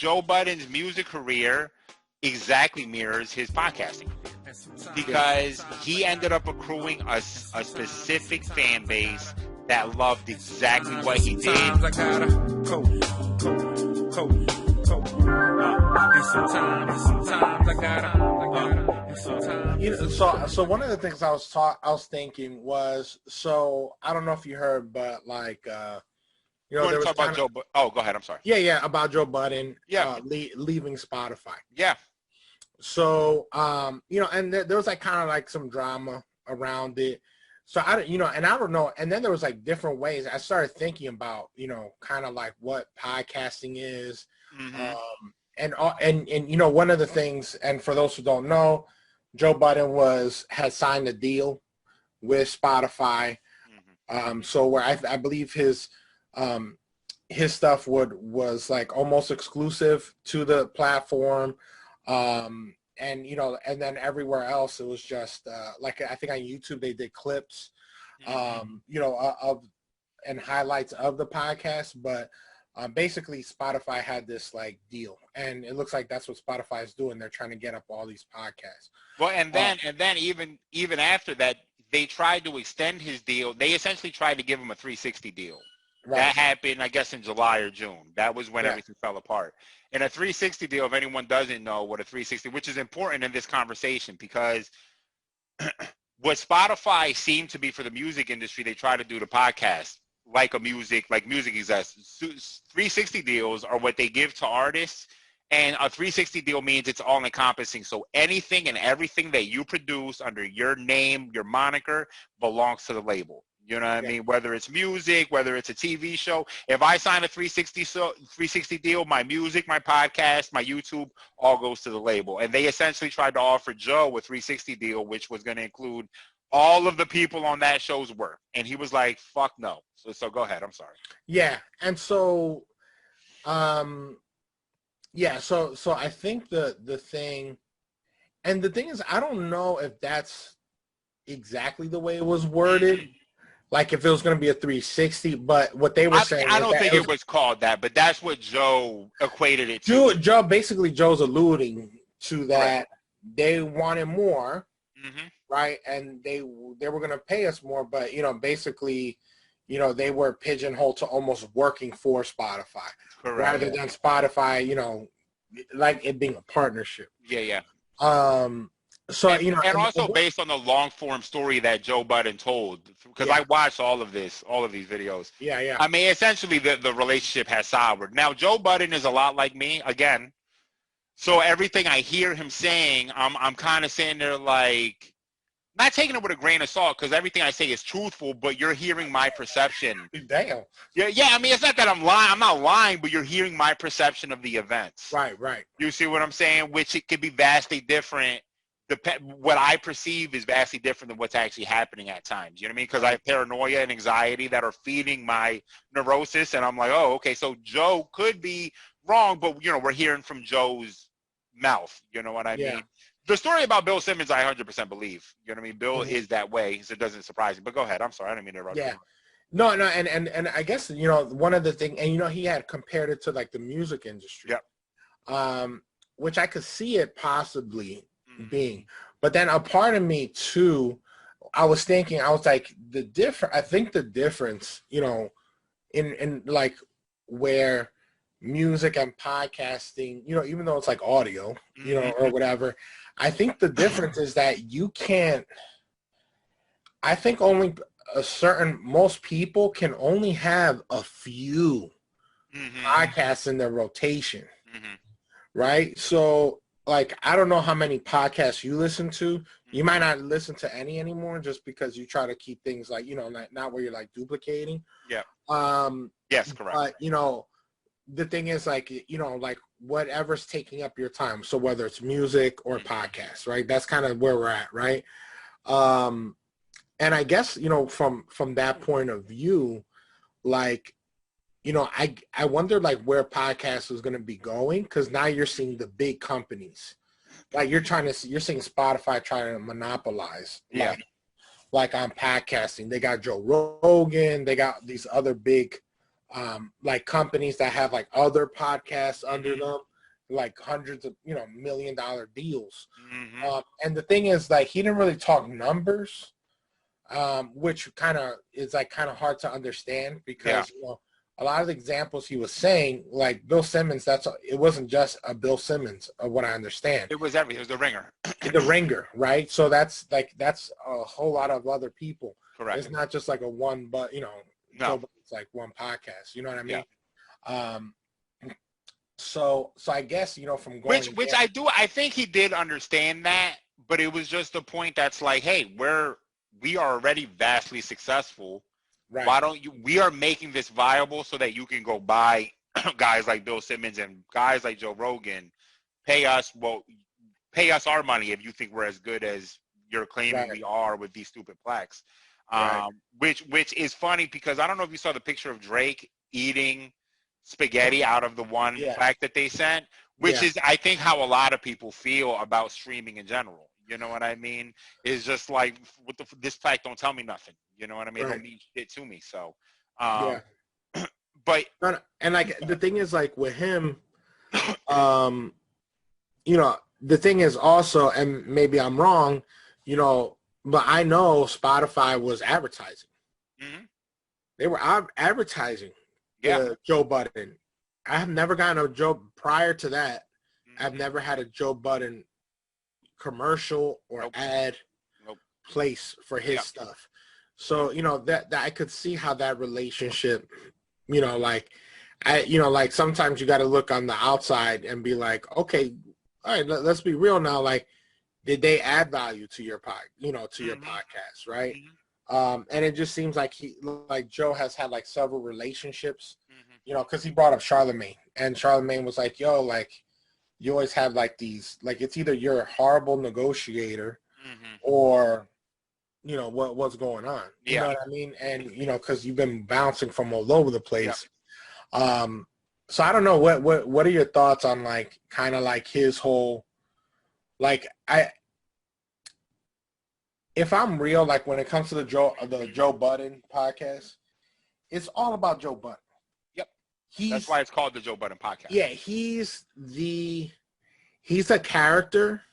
Joe Budden's music career exactly mirrors his podcasting, because he ended up accruing a specific fan base that loved exactly what he did. So one of the things I was thinking was, so I don't know if you heard, but like there was talk about Joe. Oh, go ahead. I'm sorry. Yeah, about Joe Budden. Yeah, leaving Spotify. Yeah. So and there was like kind of like some drama around it. So and I don't know. And then there was like different ways. I started thinking about kind of like what podcasting is. Mm-hmm. And one of the things, and for those who don't know, Joe Budden had signed a deal with Spotify. Mm-hmm. So where I believe his stuff was like almost exclusive to the platform. And then everywhere else it was just like, I think on YouTube they did clips, of and highlights of the podcast, but basically Spotify had this like deal, and it looks like that's what Spotify is doing. They're trying to get up all these podcasts. Well, and then even after that, they tried to extend his deal. They essentially tried to give him a 360 deal. Right. That happened, I guess, in July or June. That was when everything fell apart. And a 360 deal, if anyone doesn't know what a 360, which is important in this conversation, because what Spotify seemed to be for the music industry, they try to do the podcast like music exists. 360 deals are what they give to artists, and a 360 deal means it's all encompassing. So anything and everything that you produce under your name, your moniker, belongs to the label. You know what I mean? Whether it's music, whether it's a TV show. If I sign a 360 deal, my music, my podcast, my YouTube, all goes to the label. And they essentially tried to offer Joe a 360 deal, which was going to include all of the people on that show's work. And he was like, fuck no. So go ahead. I'm sorry. Yeah. And so, so I think the thing is, I don't know if that's exactly the way it was worded. Like if it was going to be a 360, but what they were saying, I don't think it was called that, but that's what Joe equated it to. Joe's alluding to that. Right. They wanted more, right? And they were going to pay us more, but basically, they were pigeonholed to almost working for Spotify, rather than Spotify, like it being a partnership. Yeah. So and also based on the long form story that Joe Budden told, because I watched all of these videos. Yeah. I mean, essentially the relationship has soured. Now Joe Budden is a lot like me again, so everything I hear him saying, I'm kind of sitting there like, not taking it with a grain of salt, because everything I say is truthful, but you're hearing my perception. Damn. Yeah. I mean, it's not that I'm lying. I'm not lying, but you're hearing my perception of the events. Right. You see what I'm saying? Which it could be vastly different. What I perceive is vastly different than what's actually happening at times. You know what I mean? Because I have paranoia and anxiety that are feeding my neurosis, and I'm like, oh, okay, so Joe could be wrong, but we're hearing from Joe's mouth. You know what I mean? The story about Bill Simmons, I 100% believe. You know what I mean? Bill is that way, so it doesn't surprise me. But go ahead. I'm sorry, I didn't mean to interrupt you. No, and I guess one of the things, and he had compared it to like the music industry. Which I could see it possibly being, but then a part of me too, I was like, I think the difference, in like where music and podcasting, even though it's like audio, or whatever, I think the difference is that I think only most people can only have a few podcasts in their rotation, right? So like, I don't know how many podcasts you listen to. You might not listen to any anymore, just because you try to keep things like, not where you're like duplicating. Yeah. Yes, correct. But, the thing is like, like whatever's taking up your time. So whether it's music or podcasts, right? That's kind of where we're at, right? And I guess, from that point of view, like, I wonder like where podcasts is going to be going, because now you're seeing the big companies, like you're seeing Spotify trying to monopolize, like on podcasting. They got Joe Rogan, they got these other big, like companies that have like other podcasts under them. like hundreds of, $1 million deals. Mm-hmm. And the thing is, like, he didn't really talk numbers, which kind of is like kind of hard to understand because, a lot of the examples he was saying, like Bill Simmons, it wasn't just a Bill Simmons, of what I understand. It was everything. It was the Ringer. The Ringer, right? So that's a whole lot of other people. Correct. It's not just like a one, but no. It's like one podcast. You know what I mean? Yeah. So I guess from going which I think he did understand that, but it was just the point that's like, hey, we are already vastly successful. Right. Why don't you? We are making this viable so that you can go buy guys like Bill Simmons and guys like Joe Rogan. Pay us our money if you think we're as good as you're claiming we are with these stupid plaques. Which is funny because I don't know if you saw the picture of Drake eating spaghetti out of the one plaque that they sent, which is, I think, how a lot of people feel about streaming in general. You know what I mean? It's just like, this plaque don't tell me nothing. You know what I mean? It don't mean shit to me. So, but and like the thing is, like with him, the thing is also, and maybe I'm wrong, but I know Spotify was advertising. Mm-hmm. They were advertising Joe Budden. I have never gotten a Joe prior to that. Mm-hmm. I've never had a Joe Budden commercial or ad place for his stuff. So, that I could see how that relationship, like sometimes you got to look on the outside and be like, okay, all right, let's be real now. Like, did they add value to your your podcast, right? Mm-hmm. And it just seems like Joe has had like several relationships, because he brought up Charlemagne, and Charlemagne was like, yo, like, you always have like these, like, it's either you're a horrible negotiator or, what's going on. You know what I mean? And, because you've been bouncing from all over the place. So I don't know, what are your thoughts on like kind of like his whole, like, if I'm real, like when it comes to the Joe Budden podcast, it's all about Joe Budden. Yep. That's why it's called the Joe Budden podcast. Yeah, he's a character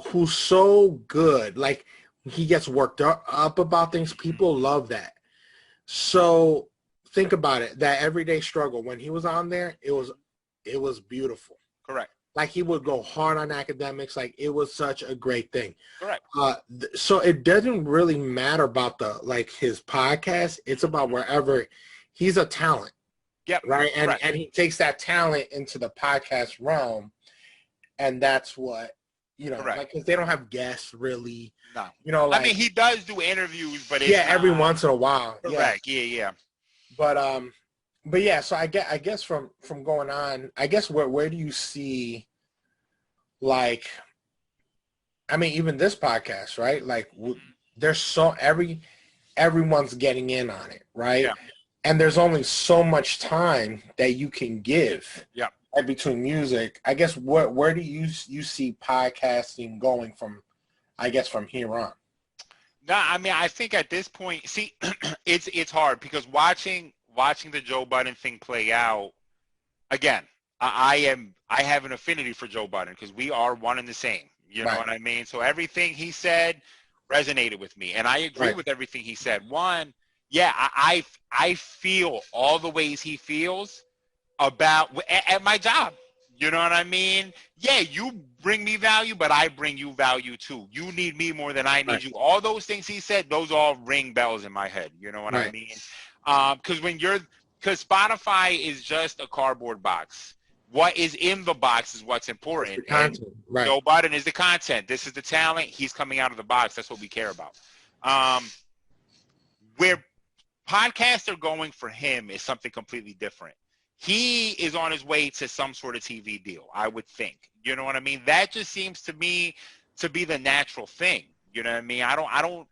who's so good. Like, he gets worked up about things. People love that. So think about it. That everyday struggle, when he was on there, it was beautiful. Correct. Like, he would go hard on academics. Like, it was such a great thing. Correct. So it doesn't really matter about his podcast. It's about wherever he's a talent. Yep. Right. And he takes that talent into the podcast realm. And that's what, like, because they don't have guests really. No. I mean, he does do interviews, but it's every once in a while. Correct. Yeah. But yeah, so I guess from going on, I guess where do you see, like, I mean, even this podcast, right? Like, there's everyone's getting in on it, right? Yeah. And there's only so much time that you can give. Yeah. Between music. I guess where do you see podcasting going from here on? No, I mean, I think at this point, see, it's hard because watching the Joe Budden thing play out, again, I have an affinity for Joe Budden because we are one and the same. You know what I mean? So everything he said resonated with me, and I agree with everything he said. One, I feel all the ways he feels about at my job. You know what I mean? Yeah, you bring me value, but I bring you value too. You need me more than I need you. All those things he said, those all ring bells in my head. You know what I mean? Because Spotify is just a cardboard box. What is in the box is what's important. And Joe Budden is the content. This is the talent. He's coming out of the box. That's what we care about. Where podcasts are going for him is something completely different. He is on his way to some sort of TV deal, I would think. You know what I mean? That just seems to me to be the natural thing. You know what I mean? I don't.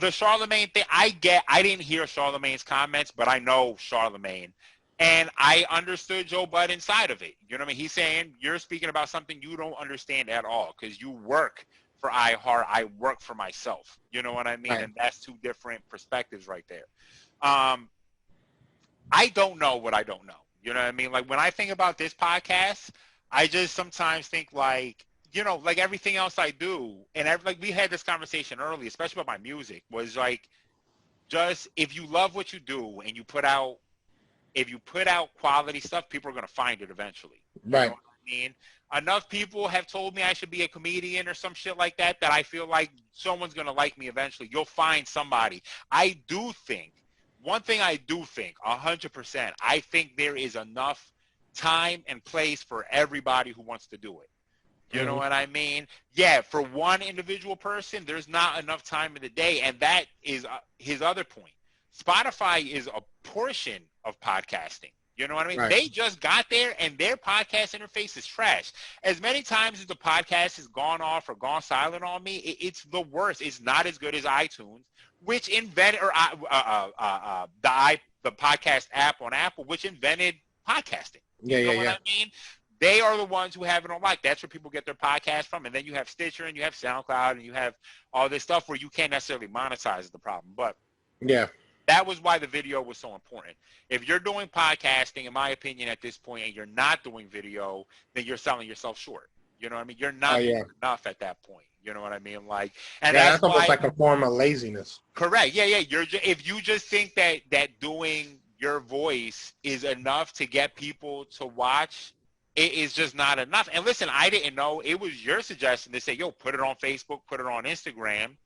The Charlemagne thing, I didn't hear Charlemagne's comments, but I know Charlemagne. And I understood Joe Budden's side of it. You know what I mean? He's saying, you're speaking about something you don't understand at all because you work for iHeart. I work for myself. You know what I mean? And that's two different perspectives right there. I don't know what I don't know. You know what I mean? Like when I think about this podcast, I just sometimes think like, you know, like everything else I do, and like we had this conversation earlier, especially about my music, was like, just if you love what you do and if you put out quality stuff, people are going to find it eventually. You Right. know what I mean? Enough people have told me I should be a comedian or some shit like that I feel like someone's going to like me eventually. You'll find somebody. One thing I do think, 100%, I think there is enough time and place for everybody who wants to do it. You know what I mean? Yeah, for one individual person, there's not enough time in the day, and that is his other point. Spotify is a portion of podcasting. You know what I mean? Right. They just got there, and their podcast interface is trash. As many times as the podcast has gone off or gone silent on me, it's the worst. It's not as good as iTunes, which invented, or the podcast app on Apple, which invented podcasting. Yeah, you know yeah, what yeah. I mean? They are the ones who have it on lock. That's where people get their podcast from. And then you have Stitcher and you have SoundCloud and you have all this stuff where you can't necessarily monetize the problem. But yeah, that was why the video was so important. If you're doing podcasting, in my opinion, at this point, and you're not doing video, then you're selling yourself short. You know what I mean? You're not doing enough at that point. You know what I mean? Like, and that's almost like a form of laziness. Correct. Yeah, yeah. If you just think that doing your voice is enough to get people to watch, it is just not enough. And listen, I didn't know. It was your suggestion to say, yo, put it on Facebook, put it on Instagram,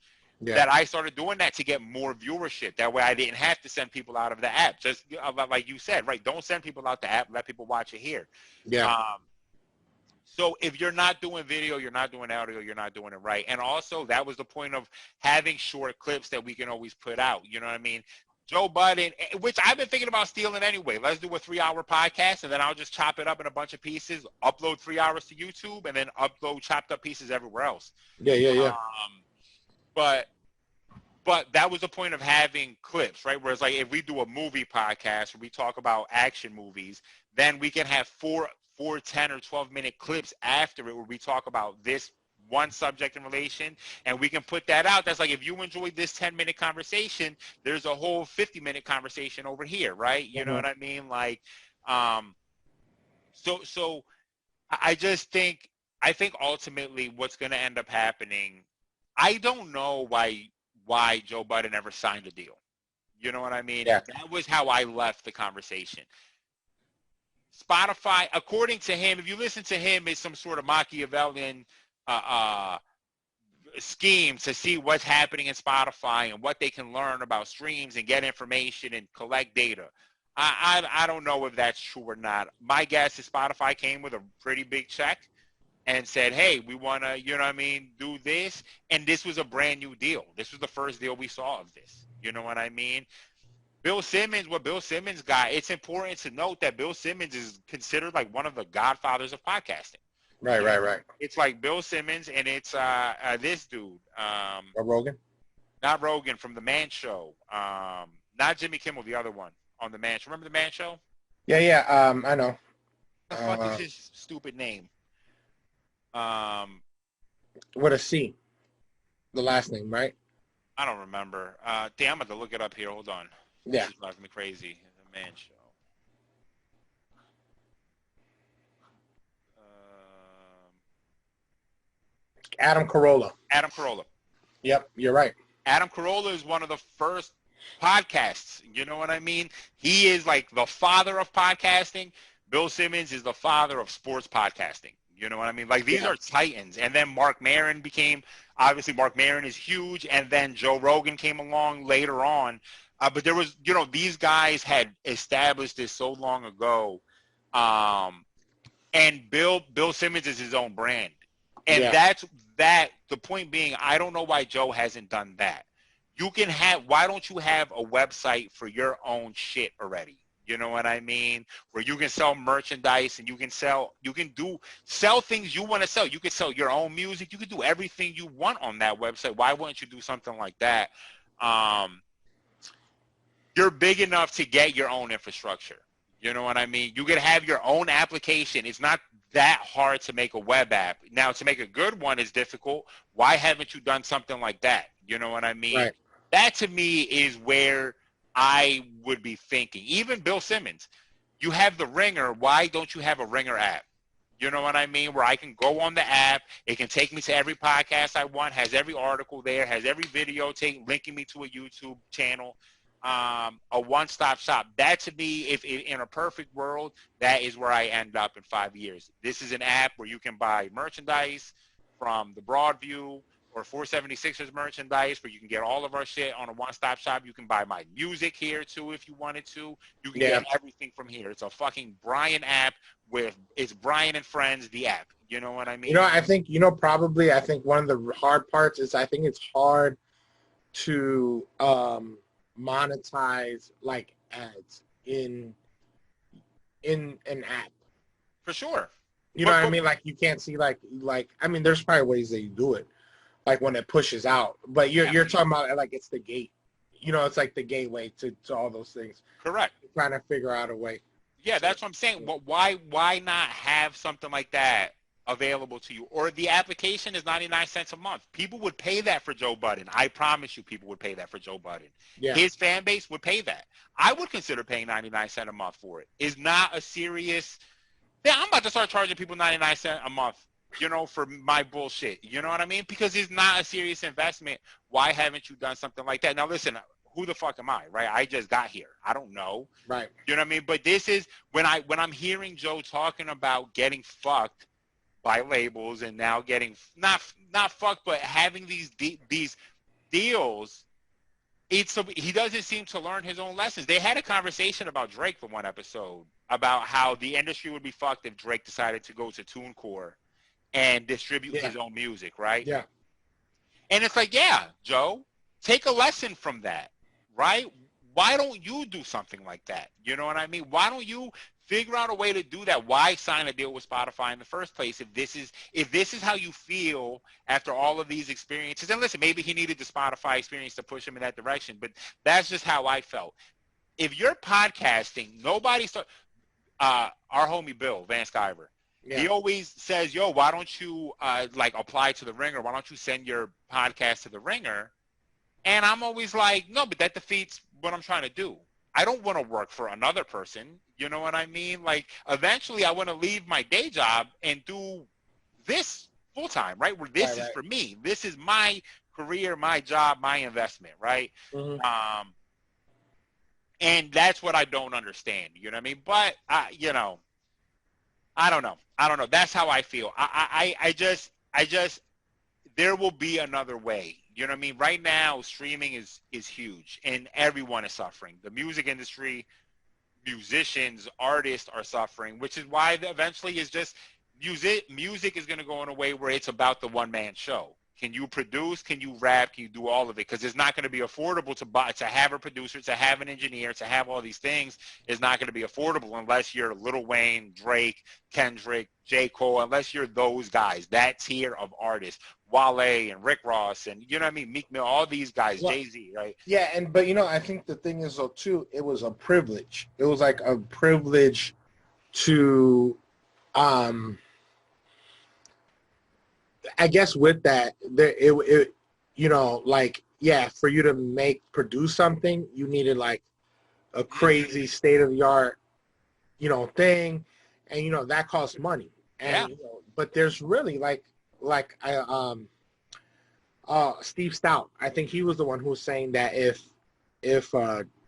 that I started doing that to get more viewership. That way I didn't have to send people out of the app. Just like you said, right? Don't send people out the app. Let people watch it here. Yeah. So if you're not doing video, you're not doing audio, you're not doing it right. And also that was the point of having short clips that we can always put out. You know what I mean? Joe Budden, which I've been thinking about stealing anyway. Let's do a 3-hour podcast, and then I'll just chop it up in a bunch of pieces, upload 3 hours to YouTube, and then upload chopped up pieces everywhere else. Yeah. But that was the point of having clips, right? Whereas like if we do a movie podcast where we talk about action movies, then we can have four 10 or 12-minute clips after it where we talk about this one subject in relation, and we can put that out. That's like, if you enjoyed this 10-minute conversation, there's a whole 50-minute conversation over here, right? You know what I mean? Like, so I think ultimately what's going to end up happening, I don't know why Joe Budden never signed a deal. You know what I mean? Yeah. That was how I left the conversation. Spotify, according to him, if you listen to him, is some sort of Machiavellian scheme to see what's happening in Spotify and what they can learn about streams and get information and collect data. I don't know if that's true or not. My guess is Spotify came with a pretty big check and said, hey, we want to, you know what I mean, do this. And this was a brand new deal. This was the first deal we saw of this. You know what I mean? What Bill Simmons got, it's important to note that Bill Simmons is considered like one of the godfathers of podcasting. Right. It's like Bill Simmons, and it's this dude. Rogan? Not Rogan, from The Man Show. Not Jimmy Kimmel, the other one on The Man Show. Remember The Man Show? Yeah, I know. What the fuck is his stupid name? With a C. The last name, right? I don't remember. Damn, I'm going to look it up here. Hold on. Yeah. This is driving me crazy. The Man Show. Adam Carolla. Adam Carolla. Yep, you're right. Adam Carolla is one of the first podcasts. You know what I mean? He is like the father of podcasting. Bill Simmons is the father of sports podcasting. You know what I mean? Like, these are titans. And then Mark Maron obviously Mark Maron is huge. And then Joe Rogan came along later on. But there was, these guys had established this so long ago. And Bill Simmons is his own brand. And the point being, I don't know why Joe hasn't done that. Why don't you have a website for your own shit already? You know what I mean? Where you can sell merchandise and you can sell things you want to sell. You can sell your own music. You can do everything you want on that website. Why wouldn't you do something like that? You're big enough to get your own infrastructure. You know what I mean? You can have your own application. It's not that hard to make a web app. Now, to make a good one is difficult. Why haven't you done something like that? You know what I mean? Right. That, to me, is where I would be thinking. Even Bill Simmons. you have the Ringer. Why don't you have a Ringer app? You know what I mean? Where I can go on the app. It can take me to every podcast I want, has every article there, has every video linking me to a YouTube channel, a one-stop shop. That, to me, if in a perfect world, that is where I end up in 5 years. This is an app where you can buy merchandise from the Broadview or 476ers merchandise, where you can get all of our shit on a one-stop shop. You can buy my music here, too, if you wanted to. You can get everything from here. It's a fucking Brian app with, it's Brian and Friends, the app. You know what I mean? You know, I think, probably, I think one of the hard parts is I think it's hard to monetize, like, ads in an app. For sure. You know what I mean? Like, you can't see, like, I mean, there's probably ways that you do it, like when it pushes out. But you're talking about, like, it's the gate. You know, it's like the gateway to all those things. Correct. Trying to figure out a way. Yeah, that's what I'm saying. But why not have something like that available to you? Or the application is 99 cents a month. People would pay that for Joe Budden. I promise you, people would pay that for Joe Budden. Yeah. His fan base would pay that. I would consider paying 99 cents a month for it. It's not a serious... Yeah, I'm about to start charging people 99 cents a month, you know, for my bullshit. You know what I mean? Because it's not a serious investment. Why haven't you done something like that? Now, listen, who the fuck am I, right? I just got here. I don't know. Right. You know what I mean? But this is, when I'm hearing Joe talking about getting fucked by labels and now getting, not fucked, but having these deals, he doesn't seem to learn his own lessons. They had a conversation about Drake for one episode, about how the industry would be fucked if Drake decided to go to TuneCore and distribute his own music, right? Yeah. And it's like, yeah, Joe, take a lesson from that, right? Why don't you do something like that? You know what I mean? Why don't you figure out a way to do that? Why sign a deal with Spotify in the first place if this is how you feel after all of these experiences? And listen, maybe he needed the Spotify experience to push him in that direction, but that's just how I felt. If you're podcasting, our homie Bill Van Sciver, he always says, yo, why don't you like apply to the Ringer? Why don't you send your podcast to the Ringer? And I'm always like, no, but that defeats what I'm trying to do. I don't want to work for another person. You know what I mean? Like, eventually I want to leave my day job and do this full time, right? Where this is for me. This is my career, my job, my investment, right? Mm-hmm. And that's what I don't understand. You know what I mean? But, you know, I don't know. That's how I feel. I just, there will be another way. You know what I mean? Right now, streaming is huge, and everyone is suffering. The music industry, musicians, artists are suffering, which is why eventually is just music is going to go in a way where it's about the one-man show. Can you produce? Can you rap? Can you do all of it? Because it's not going to be affordable to have a producer, to have an engineer, to have all these things. It's not going to be affordable unless you're Lil Wayne, Drake, Kendrick, J. Cole, unless you're those guys, that tier of artists, Wale and Rick Ross and, you know what I mean, Meek Mill, all these guys, Jay-Z, right? Yeah, but, you know, I think the thing is, though, too, it was a privilege. It was like a privilege to I guess with that, it you know, like, yeah, for you to produce something, you needed like a crazy state of the art, you know, thing, and you know that costs money. And you know, but there's really like Steve Stout, I think he was the one who was saying that if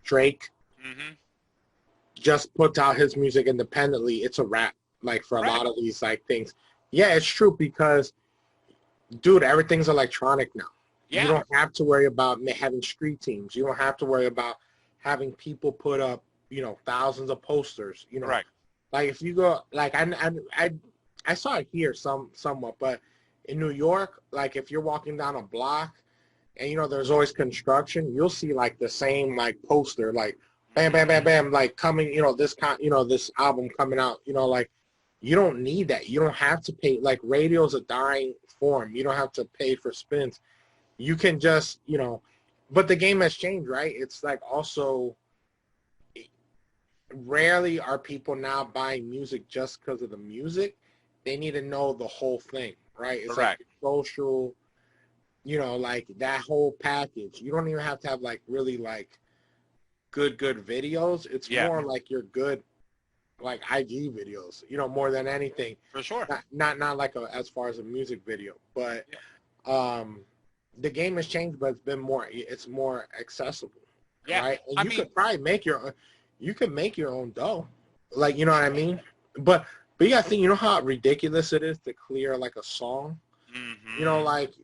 Drake just puts out his music independently, it's a wrap. Like for a lot of these like things, yeah, it's true because. Dude, everything's electronic now. Yeah. You don't have to worry about having street teams. You don't have to worry about having people put up, you know, thousands of posters. You know, like if you go, like I saw it here somewhat, but in New York, like if you're walking down a block, and you know there's always construction, you'll see like the same like poster, like bam, bam, bam, bam, like coming, you know, this album coming out, you know, like you don't need that. You don't have to pay. Like radio's a dying form. You don't have to pay for spins. You can just, you know, but the game has changed, right? It's like also rarely are people now buying music just because of the music. They need to know the whole thing, right? It's like social, you know, like that whole package. You don't even have to have like really like good videos. It's more like you're good like IG videos, you know, more than anything. For sure. Not like as far as a music video, but the game has changed, but it's more accessible, Yeah. right? And I you mean, could probably you could make your own dough, like, you know what I mean? But you gotta think, you know how ridiculous it is to clear like a song, you know, like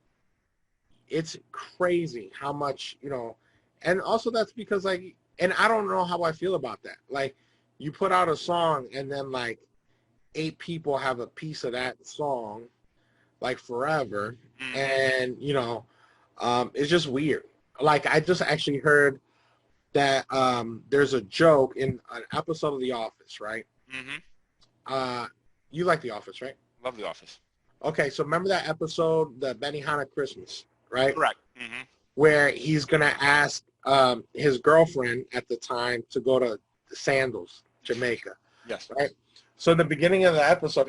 it's crazy how much, you know, and also that's because like, and I don't know how I feel about that. Like, you put out a song and then like 8 people have a piece of that song like forever, and you know, it's just weird. Like, I just actually heard that there's a joke in an episode of The Office, right? You like The Office, right? Love The Office. Okay, so remember that episode, the Benihana Christmas, right? Correct. Where he's gonna ask his girlfriend at the time to go to Sandals, Jamaica. Yes. Right. So in the beginning of the episode,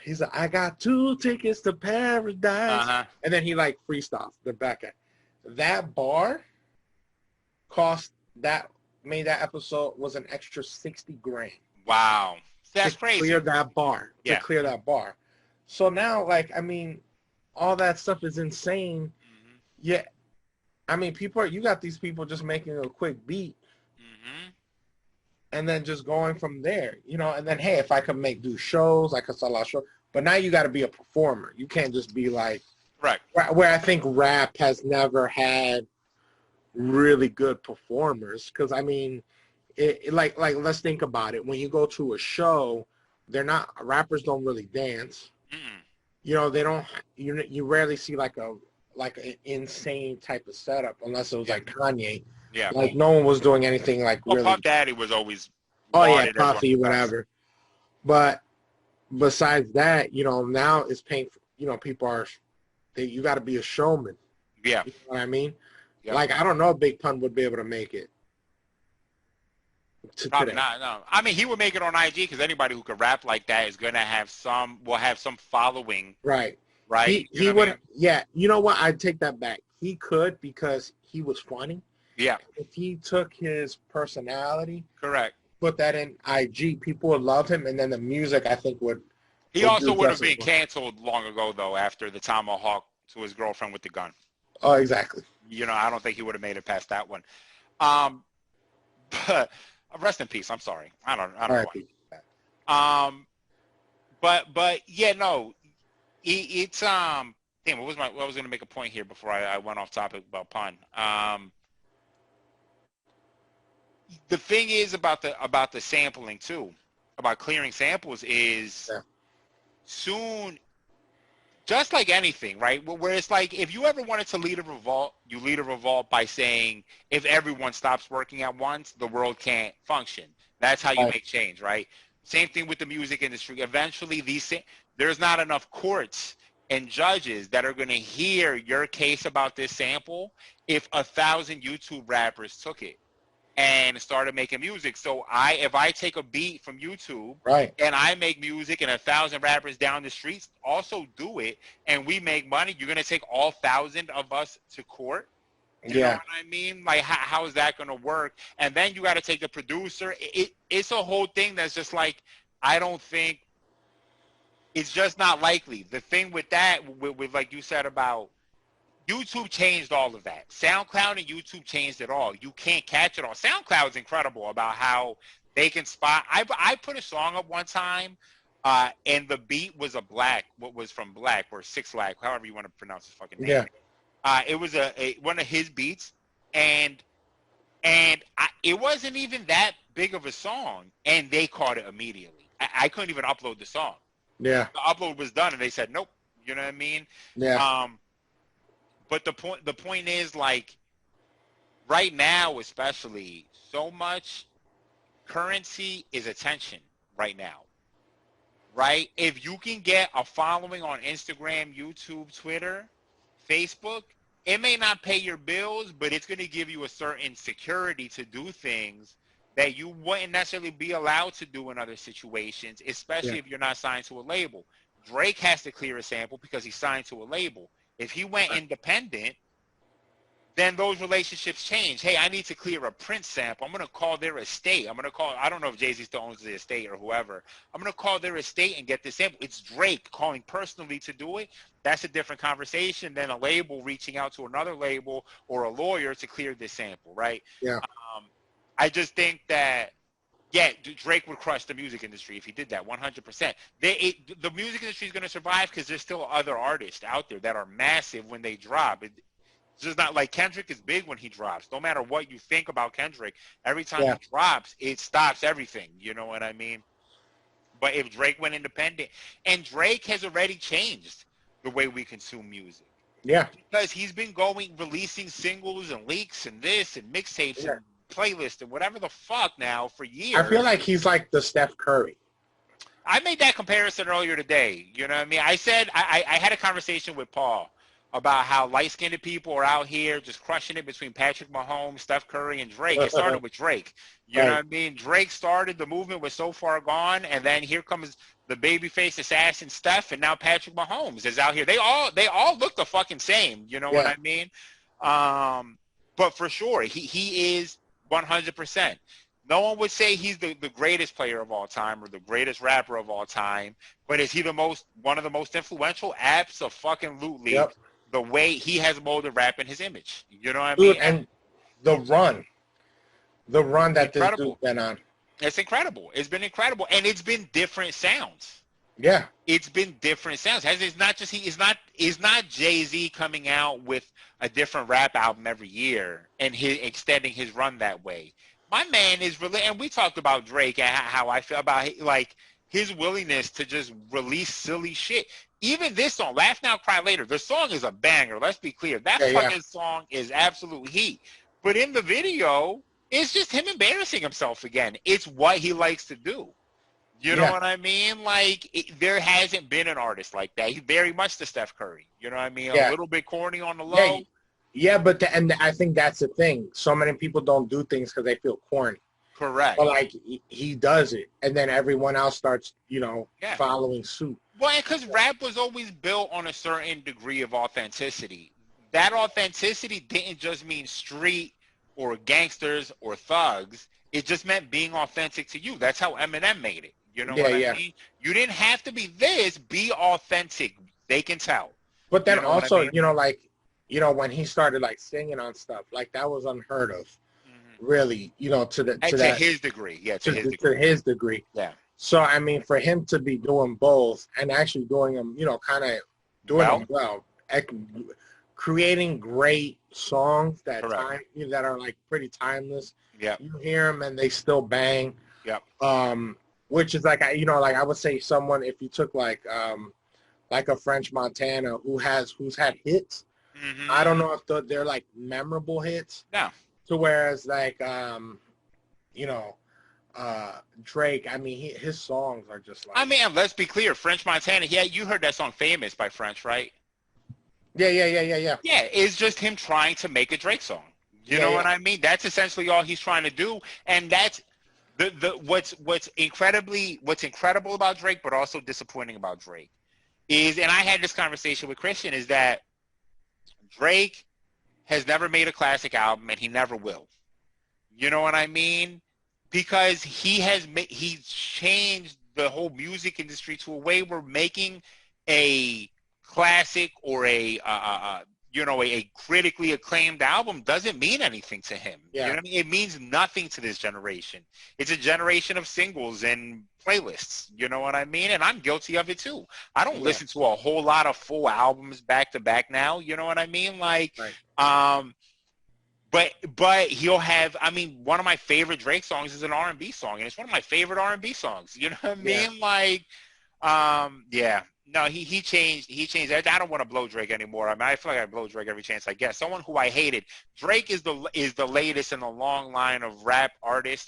he's like, I got 2 tickets to paradise, and then he like freestyles the back end. That bar made that episode was an extra $60,000. Wow, that's crazy. To clear that bar. So now, like, I mean, all that stuff is insane. Yeah, I mean, you got these people just making a quick beat, and then just going from there, you know. And then, hey, if I could do shows, I could sell out shows. But now you got to be a performer. You can't just be like, right. Where I think rap has never had really good performers, because I mean, like let's think about it. When you go to a show, rappers don't really dance. You know, they don't. You rarely see like an insane type of setup unless it was like Kanye. Yeah. Like, no one was doing anything like really. Puff Daddy was always. Puffy, whatever. But besides that, you know, now it's painful. You know, you got to be a showman. Yeah. You know what I mean? Yep. Like, I don't know if Big Pun would be able to make it. Probably not. No. I mean, he would make it on IG because anybody who could rap like that is gonna have some following. Right. Right. He would. I mean? Yeah. You know what? I'd take that back. He could, because he was funny. Yeah. If he took his personality, correct, put that in IG, people would love him, and then the music, I think, would. He also would have been canceled long ago, though, after the tomahawk to his girlfriend with the gun. Oh, exactly. You know, I don't think he would have made it past that one. But rest in peace. I'm sorry. I don't know why. But yeah, no, it's damn. I was going to make a point here before I went off topic about Pun. The thing is about the sampling too, about clearing samples is soon, just like anything, right? Where it's like, if you ever wanted to lead a revolt, you lead a revolt by saying, if everyone stops working at once, the world can't function. That's how you make change, right? Same thing with the music industry. Eventually, there's not enough courts and judges that are going to hear your case about this sample if 1,000 YouTube rappers took it and started making music. So if I take a beat from YouTube, and I make music, and 1,000 rappers down the streets also do it, and we make money, you're going to take all 1,000 of us to court? You know what I mean? Like, how is that going to work? And then you got to take the producer. It's a whole thing that's just like, I don't think, it's just not likely. The thing with that, with like you said about YouTube, changed all of that. SoundCloud and YouTube changed it all. You can't catch it all. SoundCloud's incredible about how they can spot. I put a song up one time, and the beat was what was from Black, or Six Lag, however you want to pronounce his fucking name. Yeah. It was one of his beats, and it wasn't even that big of a song, and they caught it immediately. I couldn't even upload the song. Yeah. The upload was done, and they said nope. You know what I mean? Yeah. But the point is, like, right now, especially, so much currency is attention right now, right? If you can get a following on Instagram, YouTube, Twitter, Facebook, it may not pay your bills, but it's going to give you a certain security to do things that you wouldn't necessarily be allowed to do in other situations, especially if you're not signed to a label. Drake has to clear a sample because he's signed to a label. If he went independent, then those relationships change. Hey, I need to clear a Prince sample. I'm going to call their estate. I'm going to call, I don't know if Jay-Z still owns the estate or whoever. I'm going to call their estate and get this sample. It's Drake calling personally to do it. That's a different conversation than a label reaching out to another label or a lawyer to clear this sample, right? Yeah. I just think that, yeah, Drake would crush the music industry if he did that, 100%. The music industry is going to survive because there's still other artists out there that are massive when they drop. It's just not like Kendrick is big when he drops. No matter what you think about Kendrick, every time he drops, it stops everything. You know what I mean? But if Drake went independent, and Drake has already changed the way we consume music. Yeah. Because he's been releasing singles and leaks and this and mixtapes and playlists and whatever the fuck now for years. I feel like he's like the Steph Curry. I made that comparison earlier today. You know what I mean? I said I had a conversation with Paul about how light-skinned people are out here just crushing it between Patrick Mahomes, Steph Curry, and Drake. It started with Drake. You know what I mean? Drake started the movement, was so far gone, and then here comes the babyface assassin Steph, and now Patrick Mahomes is out here. They all look the fucking same. You know what I mean? But for sure, he is 100%. No one would say he's the greatest player of all time or the greatest rapper of all time, but is he one of the most influential? Abso-fucking-lutely. Yep. The way he has molded rap in his image. You know what I mean? And the run that this dude's been on. It's incredible. It's been incredible. And it's been different sounds. Yeah. It's been different sounds. It's not Jay-Z coming out with a different rap album every year and extending his run that way. My man is really, and we talked about Drake and how I feel about like his willingness to just release silly shit. Even this song, Laugh Now, Cry Later, the song is a banger. Let's be clear. That fucking song is absolute heat. But in the video, it's just him embarrassing himself again. It's what he likes to do. You know what I mean? Like, there hasn't been an artist like that. He's very much the Steph Curry. You know what I mean? A little bit corny on the low. Yeah, but and I think that's the thing. So many people don't do things because they feel corny. Correct. But, like, he does it. And then everyone else starts, following suit. Well, because rap was always built on a certain degree of authenticity. That authenticity didn't just mean street or gangsters or thugs. It just meant being authentic to you. That's how Eminem made it. You know what I mean? You didn't have to be this. Be authentic. They can tell. But then also, when he started, like, singing on stuff, like, that was unheard of. Really, to his degree. Yeah, to his degree. Yeah. So, I mean, for him to be doing both and actually doing them, kind of doing them well, creating great songs that are like pretty timeless. Yeah. You hear them and they still bang. Yeah. Which is like, I would say someone, if you took like a French Montana who's had hits, I don't know if they're like memorable hits. No. To whereas like, Drake, I mean, his songs are just like. I mean, let's be clear, French Montana. Yeah, you heard that song "Famous" by French, right? Yeah. Yeah, it's just him trying to make a Drake song. You know what I mean? That's essentially all he's trying to do, and that's what's incredible about Drake, but also disappointing about Drake is, and I had this conversation with Christian, is that Drake has never made a classic album, and he never will. You know what I mean? Because he's changed the whole music industry to a way where making a classic or a critically acclaimed album doesn't mean anything to him. Yeah. You know what I mean? It means nothing to this generation. It's a generation of singles and playlists. You know what I mean? And I'm guilty of it too. I don't listen to a whole lot of full albums back to back now. You know what I mean? Like, But he'll have, I mean, one of my favorite Drake songs is an R&B song, and it's one of my favorite R&B songs. You know what I mean? Like, No, he changed. I don't want to blow Drake anymore. I mean, I feel like I blow Drake every chance I get. Someone who I hated. Drake is the latest in the long line of rap artists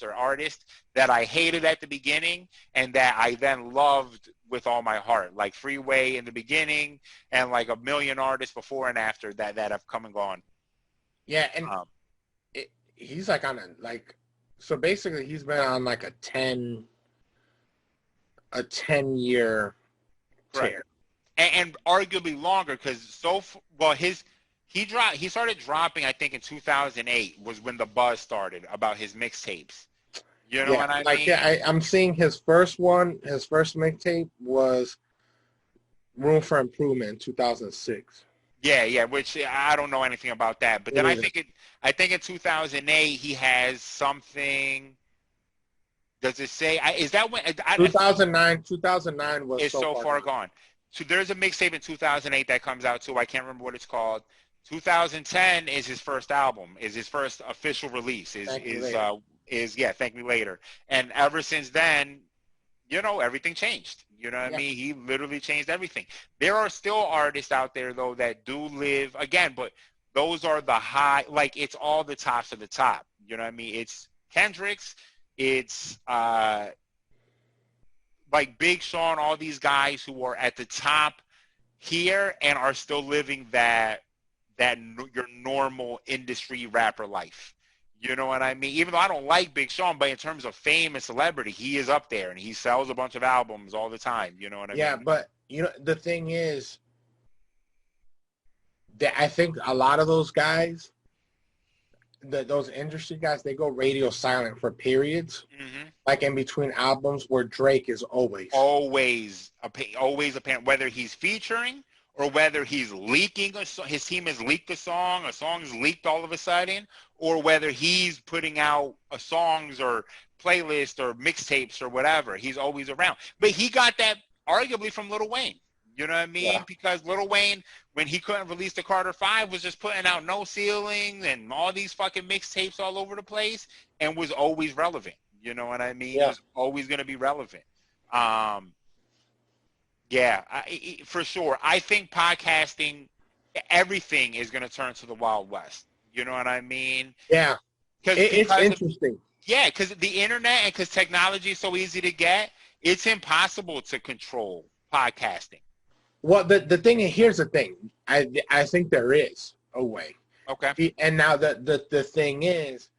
that I hated at the beginning and that I then loved with all my heart. Like Freeway in the beginning and like a million artists before and after that have come and gone. Yeah, and he's like on so basically he's been on like a 10-year tear. And arguably longer because his He started dropping, I think, in 2008 was when the buzz started about his mixtapes. You know what I mean? I'm seeing his first mixtape was Room for Improvement in 2006. Yeah, which I don't know anything about that. But then I think in 2008 he has something. Does it say? Is that when? 2009 was it's so far gone. So there's a mixtape in 2008 that comes out too. I can't remember what it's called. 2010 is his first album. Is his first official release. Thank Me Later. And ever since then, everything changed. You know what I mean? He literally changed everything. There are still artists out there though that do live again, but those are the high. Like it's all the tops of the top. You know what I mean? It's Kendrick's. It's like Big Sean, all these guys who are at the top here and are still living that your normal industry rapper life. You know what I mean? Even though I don't like Big Sean, but in terms of fame and celebrity, he is up there and he sells a bunch of albums all the time. You know what I mean? Yeah, but the thing is that I think a lot of those guys, those industry guys, they go radio silent for periods, like in between albums, where Drake is always apparent, whether he's featuring or whether he's leaking his team has leaked a song is leaked all of a sudden, or whether he's putting out songs or playlists or mixtapes or whatever. He's always around. But he got that arguably from Lil Wayne. You know what I mean? Yeah. Because Lil Wayne, when he couldn't release the Carter 5, was just putting out No Ceilings and all these fucking mixtapes all over the place and was always relevant. You know what I mean? Yeah. He was always going to be relevant. For sure. I think podcasting, everything is going to turn to the Wild West. You know what I mean? Yeah. It's interesting. Because the internet and because technology is so easy to get, it's impossible to control podcasting. Well, the thing, here's the thing. I think there is a way. Okay. And now the thing is,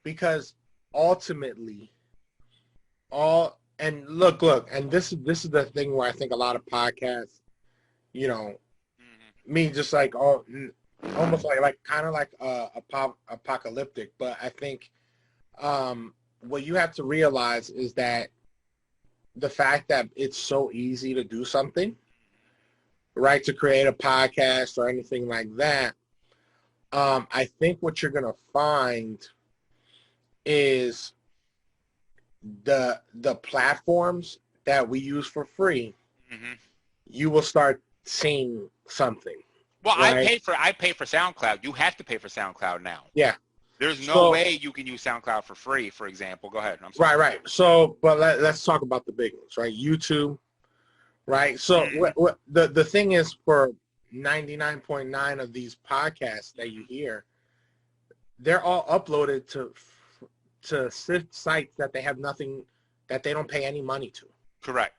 because ultimately, and look, and this is the thing where I think a lot of podcasts, me just like almost like kind of like apocalyptic, but I think what you have to realize is that the fact that it's so easy to do something, right, to create a podcast or anything like that, I think what you're gonna find is the platforms that we use for free, you will start seeing something. Well, right? I pay for SoundCloud. You have to pay for SoundCloud now. Yeah. There's no way you can use SoundCloud for free, for example. Go ahead. I'm sorry. Right. So, but let's talk about the big ones, right? YouTube, right? So what the thing is, for 99.9 of these podcasts that you hear, they're all uploaded to sites that they have nothing, that they don't pay any money to. Correct.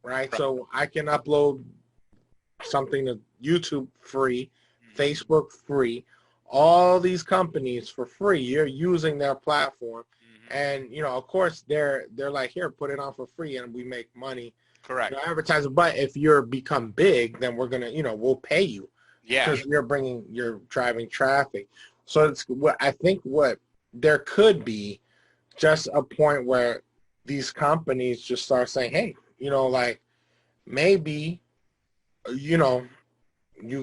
Right? So I can upload something to YouTube free, Facebook free, all these companies for free. You're using their platform, and of course they're like, here, put it on for free, and we make money. Correct. Advertising. But if you're become big, then we're gonna, we'll pay you. Yeah. Because you're driving traffic. So it's I think what there could be just a point where these companies just start saying, hey, like maybe, you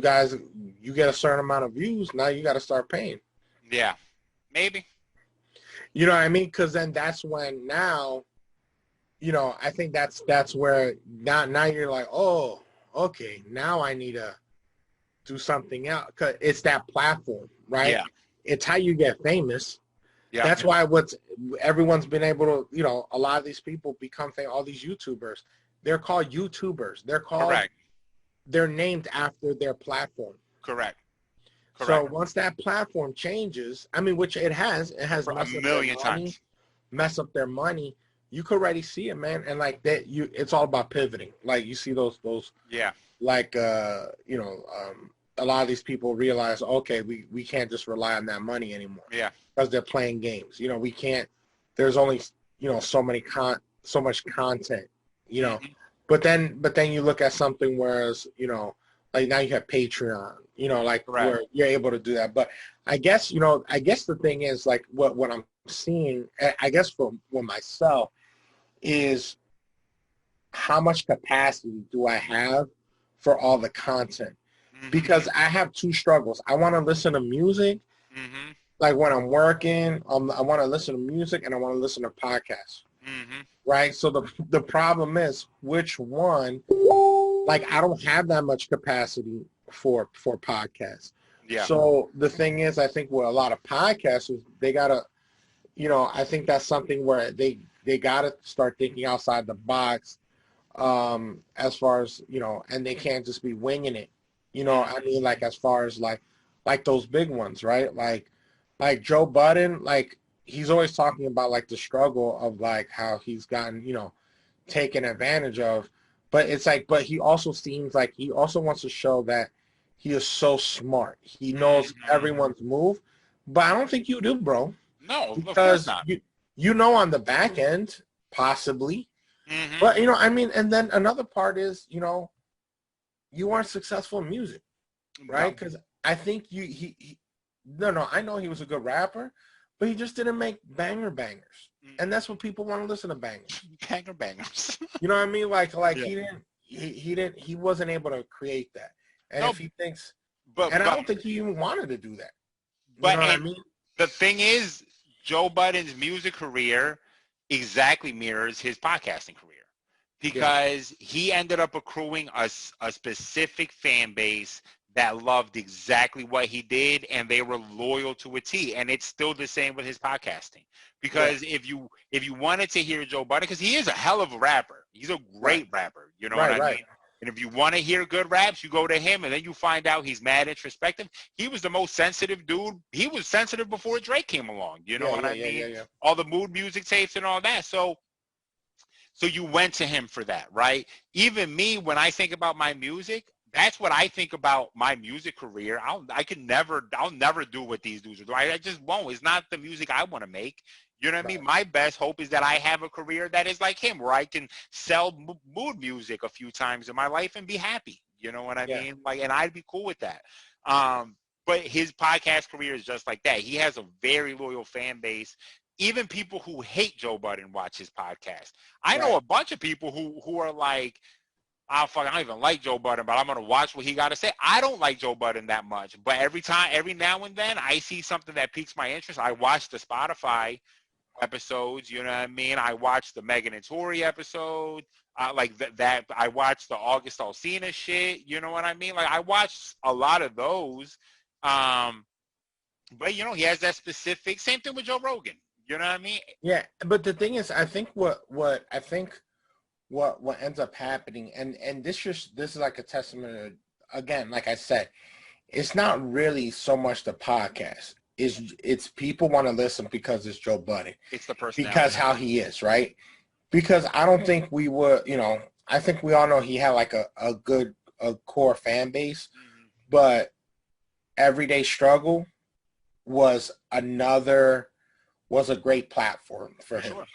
guys, you get a certain amount of views, now you got to start paying. Yeah, maybe. You know what I mean? Because then that's when now, I think that's where now you're like, oh, okay, now I need to do something else. Because it's that platform, right? Yeah. It's how you get famous. Yeah. That's why everyone's been able to, a lot of these people become famous, all these YouTubers. They're called YouTubers. They're called. Correct. They're named after their platform. Correct. So once that platform changes, which it has for a million times, mess up their money. You could already see it, man. And like that, it's all about pivoting. Like you see those. Yeah. Like a lot of these people realize, okay, we can't just rely on that money anymore. Yeah. Because they're playing games. We can't. There's only so much content. But then you look at something whereas, like now you have Patreon, you know, like Right. where you're able to do that. But I guess, you know, I guess the thing is like what I'm seeing, I guess for myself is how much capacity do I have for all the content? Because I have two struggles. I want to listen to music, like when I'm working, I want to listen to music and I want to listen to podcasts. Right? So the problem is which one, like I don't have that much capacity for podcasts. Yeah. So the thing is, I think with a lot of podcasters, they gotta, you know, I think that's something where they gotta start thinking outside the box, as far as, you know, and they can't just be winging it. You know, I mean, like as far as like those big ones, right? Like Joe Budden, like he's always talking about like the struggle of like how he's gotten, you know, taken advantage of. But it's like, but he also seems like he also wants to show that he is so smart. He knows everyone's move. But I don't think you do, bro. No, of course Because not. you know on the back end, possibly. But, you know, I mean, and then another part is, you know, you aren't successful in music, right? Because I think no, I know he was a good rapper, but he just didn't make bangers. And that's what people want to listen to, bangers. Bangers. You know what I mean? Like he wasn't able to create that. And No, if he thinks, but I don't think he even wanted to do that. But you know what I mean? The thing is, Joe Budden's music career exactly mirrors his podcasting career because he ended up accruing a specific fan base that loved exactly what he did, and they were loyal to a T. And it's still the same with his podcasting. Because if you wanted to hear Joe Budden, because he is a hell of a rapper, he's a great rapper. You know what I mean? And if you want to hear good raps, you go to him, and then you find out he's mad introspective. He was the most sensitive dude. He was sensitive before Drake came along. You know what I mean? All the mood music tapes and all that. So you went to him for that, right? Even me, when I think about my music, that's what I think about my music career. I'll never do what these dudes are doing. I just won't. It's not the music I want to make. You know what I mean? My best hope is that I have a career that is like him, where I can sell mood music a few times in my life and be happy. You know what I mean? Like, and I'd be cool with that. But his podcast career is just like that. He has a very loyal fan base. Even people who hate Joe Budden watch his podcast. I know a bunch of people who are like, I don't even like Joe Budden, but I'm going to watch what he got to say. I don't like Joe Budden that much. But every now and then, I see something that piques my interest. I watch the Spotify episodes, you know what I mean? I watched the Megan and Tori episode, like that. I watched the August Alsina shit, you know what I mean? Like I watched a lot of those, but you know, he has that specific, same thing with Joe Rogan, you know what I mean? Yeah, but the thing is, I think what ends up happening, and this is like a testament to, again, like I said, it's not really so much the podcast. It's people want to listen because it's Joe Budden. It's the personality. Because how he is, right? Because I don't think we would, you know, I think we all know he had like a good core fan base, but Everyday Struggle was a great platform for him. Sure.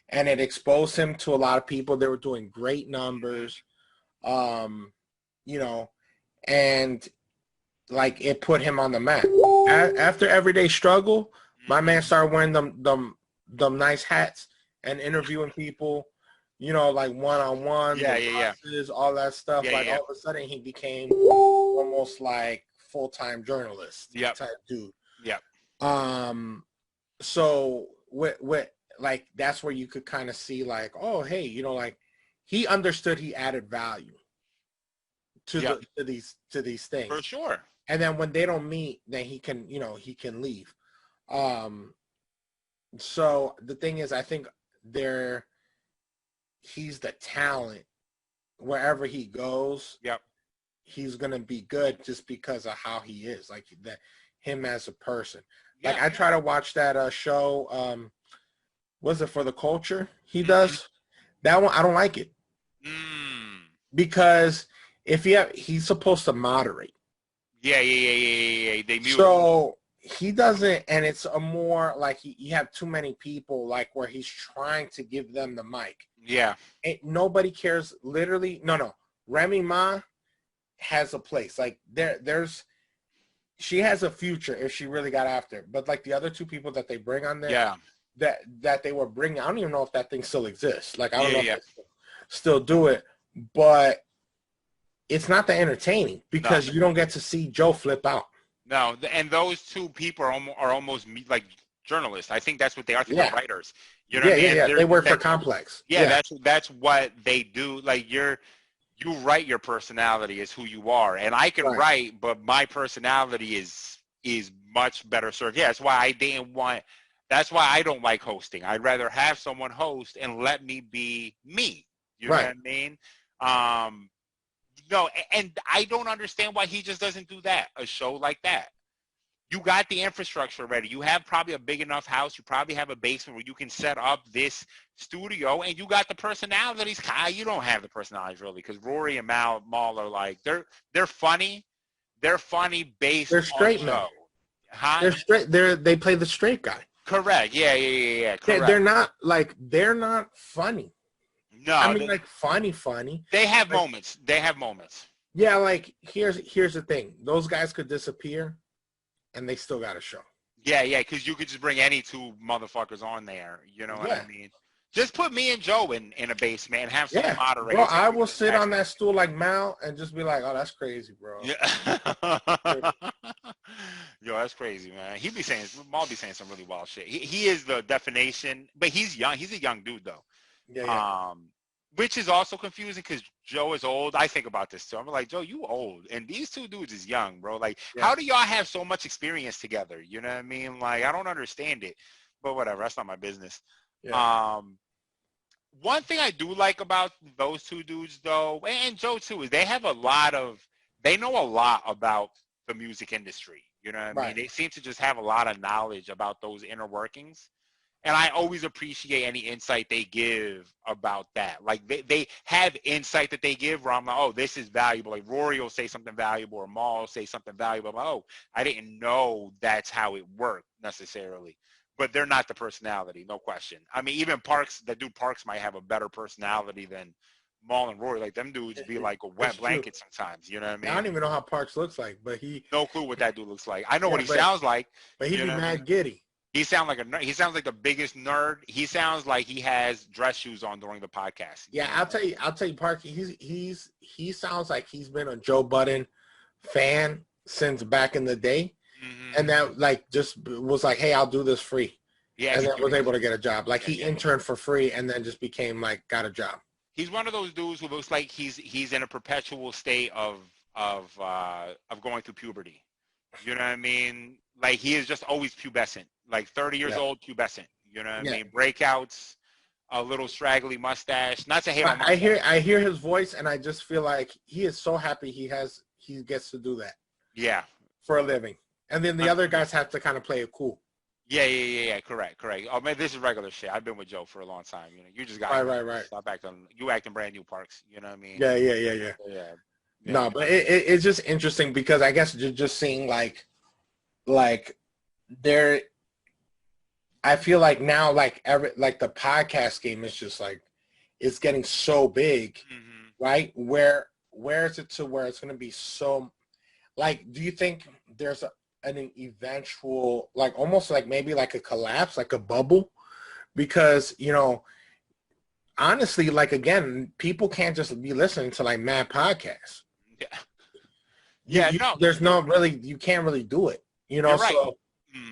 And it exposed him to a lot of people. They were doing great numbers, you know, and like it put him on the map. After Everyday Struggle, my man started wearing them nice hats and interviewing people, you know, like one-on-one, all that stuff. All of a sudden he became almost like full-time journalist type dude. So with like that's where you could kind of see like, oh hey, you know, like he understood he added value to these things. For sure. And then when they don't meet, then he can leave. So the thing is, I think he's the talent. Wherever he goes, he's gonna be good just because of how he is, like that, him as a person. Like I try to watch that show. Was it For the Culture? He does that one. I don't like it because he's supposed to moderate. They mute so he doesn't, and it's a more like you have too many people like where he's trying to give them the mic. Nobody cares. Literally, no. Remy Ma has a place. Like she has a future if she really got after it. But like the other two people that they bring on there, that they were bringing, I don't even know if that thing still exists. Like I don't know if they still do it, but it's not that entertaining because you don't get to see Joe flip out. No, and those two people are almost like journalists. I think that's what they are. They're writers. You know what I mean? They work for Complex. That's what they do. Like you write your personality as who you are, and I can write, but my personality is much better served. Yeah, that's why I didn't want. That's why I don't like hosting. I'd rather have someone host and let me be me. You know what I mean? No, and I don't understand why he just doesn't do that. A show like that. You got the infrastructure ready. You have probably a big enough house. You probably have a basement where you can set up this studio, and you got the personalities. You don't have the personalities really, because Rory and Mal are like they're funny. They're funny based they're straight on men. show. Huh? They're straight. They play the straight guy. Correct. Yeah. Correct. They're not funny. No, I mean like funny. They have moments. Yeah, like here's the thing. Those guys could disappear, and they still got a show. Yeah, because you could just bring any two motherfuckers on there. You know what I mean? Just put me and Joe in a basement and have some moderators. Bro, I will sit on that stool like Mal and just be like, "Oh, that's crazy, bro." Yeah. Yo, that's crazy, man. Mal be saying some really wild shit. He is the definition, but he's young. He's a young dude though. Yeah. Which is also confusing because Joe is old. I think about this too. I'm like, Joe, you old, and these two dudes is young, bro. Like, how do y'all have so much experience together? You know what I mean? Like, I don't understand it, but whatever. That's not my business. Yeah. One thing I do like about those two dudes, though, and Joe too, is they know a lot about the music industry. You know what I mean? They seem to just have a lot of knowledge about those inner workings. And I always appreciate any insight they give about that. Like they have insight that they give where I'm like, oh, this is valuable. Like Rory will say something valuable or Maul will say something valuable. I'm like, oh, I didn't know that's how it worked necessarily. But they're not the personality, no question. I mean, even Parks might have a better personality than Maul and Rory. Like them dudes be like a wet blanket sometimes. You know what I mean? I don't even know how Parks looks like, but no clue what that dude looks like. I know what he sounds like. But he'd be mad giddy. He sounds like a nerd. He sounds like the biggest nerd. He sounds like he has dress shoes on during the podcast. Yeah, I'll tell you, Park. He sounds like he's been a Joe Budden fan since back in the day, and that like just was like, hey, I'll do this free. Yeah, and then was able to get a job. Like he interned for free and then just became like got a job. He's one of those dudes who looks like he's in a perpetual state of going through puberty. You know what I mean? Like he is just always pubescent. Like 30 years old, pubescent. You know what I mean? Breakouts, a little straggly mustache. Not to hate on mustache. I hear his voice, and I just feel like he is so happy he gets to do that. Yeah. For a living. And then the other guys have to kind of play it cool. Yeah. Correct. Oh man, this is regular shit. I've been with Joe for a long time. You know, you just got right. Stop acting. You acting brand new, Parks. You know what I mean? Yeah. No, but it's just interesting because I guess just seeing like there. I feel like now, like the podcast game is just like it's getting so big, right? Where is it to where it's going to be so? Like, do you think there's an eventual, like almost like maybe like a collapse, like a bubble? Because honestly, like again, people can't just be listening to like mad podcasts. Yeah. There's no really, you can't really do it. You're right. So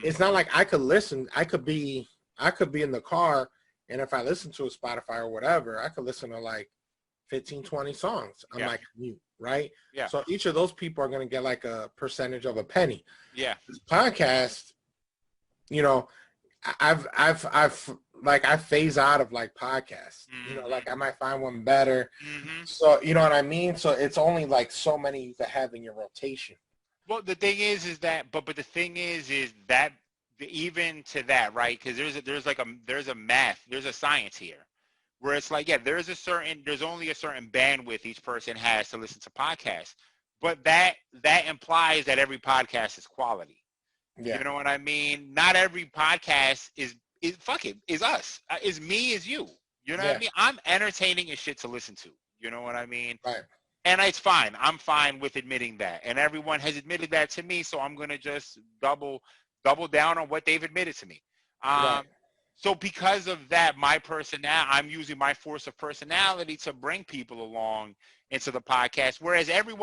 it's not like I could listen. I could be in the car, and if I listen to a Spotify or whatever, I could listen to like 15, 20 songs. I'm like mute, right? Yeah. So each of those people are going to get like a percentage of a penny. Yeah. This podcast, I phase out of like podcasts. Like I might find one better. So you know what I mean? So it's only like so many you can have in your rotation. Well, the thing is that, but the thing is that even to that, right? Because there's a science here, where it's like, there's only a certain bandwidth each person has to listen to podcasts, but that implies that every podcast is quality. Yeah. You know what I mean? Not every podcast is us. Is me, is you. You know what I mean? I'm entertaining as shit to listen to. You know what I mean? Right. And it's fine. I'm fine with admitting that. And everyone has admitted that to me, so I'm going to just double down on what they've admitted to me. Right. So because of that, I'm using my force of personality to bring people along into the podcast. Whereas every